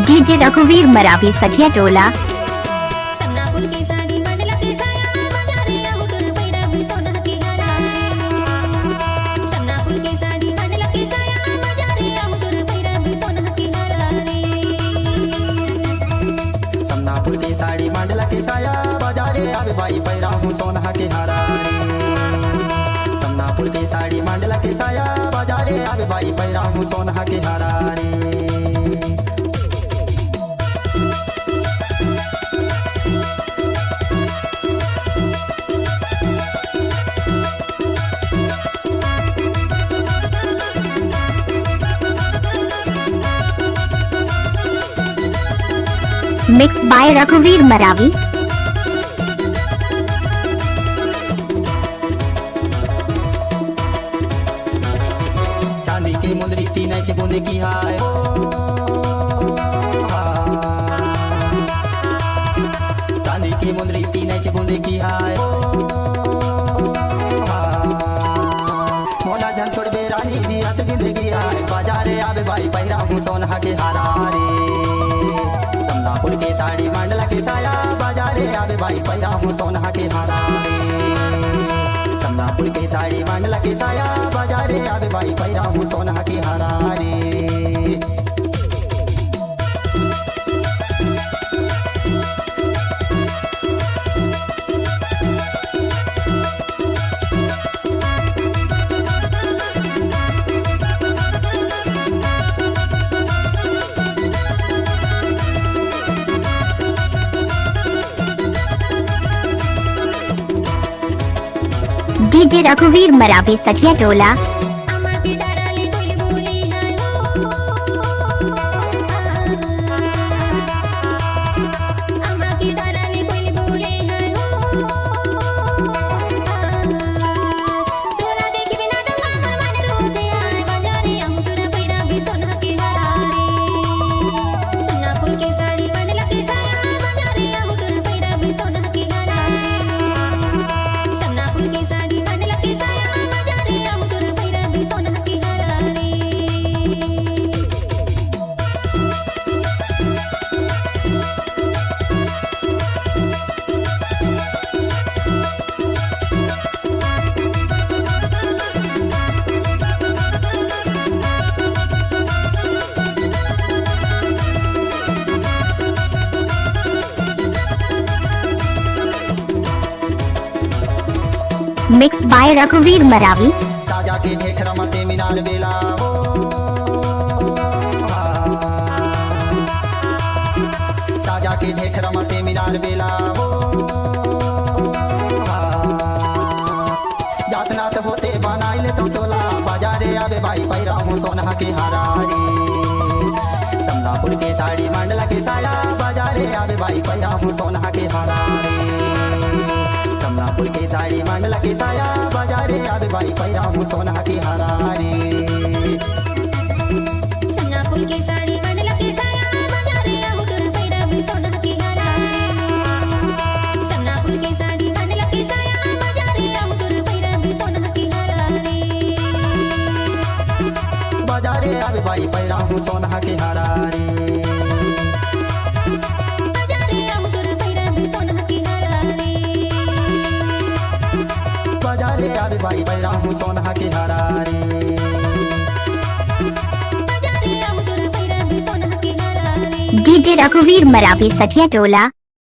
DJ रघुवीर मरावी सखिया टोला। समनापुर की साड़ी मंडला के साया बाजारे मुकुर पैरवी सोना की हारा रे। समनापुर की साड़ी मंडला के साया बाजारे मुकुर पैरवी सोना की हारा रे। समनापुर की साड़ी मंडला के साया बाजारे आवे भाई पैरा हूँ सोना के हारा रे। समनापुर की साड़ी मंडला के साया बाजारे आवे भाई पैरा हूँ सोना के हारा रे। मिक्स बाय रघुवीर मरावी। चांदी की मुंदरी तीन इंच बूंद की हाय हो चांदी की मुंदरी तीन इंच बूंद की हाय हो मोला जन छोड़ बे रानी जी हथ जिंदगी हाय बाजारे आवे भाई पैरा हूँ सोना के हारा रे। समनापुर के साड़ी मंडला के साया बाजारे आवे भाई पैरा हूँ सोना के हारा रे। समनापुर के साड़ी मंडला के साया बाजारे आवे भाई पैरा हूँ सोना के हारा रे। डीजे रघुवीर मरावी सखिया टोला। अम्मा की डाराली कोई बोली है हो। अम्मा की डाराली कोई बोली है हो। तोला देखी बिना डंगा पर मन रोते आए बाजारे मुकुर पैरवी सोना की हारा रे। समनापुर की साड़ी मंडला के साया बाजारे मुकुर पैरवी सोना की हारा रे। समनापुर की साड़ी मंडला के साया बाजारे मुकुर पैरवी सोना की हारा रे। मिक्स बाय रघुवीर मरावी। साजा के ढेखरमा से मीनार बेला हो साजा के ढेखरमा से मीनार बेला हो जातनात होते बनाइले तो तोला बाजारे आवे भाई पैरा हूँ सोना के हारा रे। समनापुर के साड़ी मंडला के साया बाजारे आवे भाई पैरा हूँ सोना के हारा रे। समनापुर के साड़ी मंडला के साया बाजारे आवे भाई पैरा हूँ सोना के हारा रे। समनापुर की साड़ी मंडला के साया बाजारे मुकुर पैरवी सोना की हारा रे। समनापुर की साड़ी मंडला के साया बाजारे मुकुर पैरवी सोना की हारा रे। बाजारे आवे भाई पैरा हूँ सोना के हारा रे। बाजारे मुकुर पैरवी सोना की हारा रे। बाजारे आवे भाई पैरा हूँ सोना के हारा रे। बाजारे मुकुर पैरवी सोना की हारा रे। डीजे रघुवीर मरावी सखिया टोला।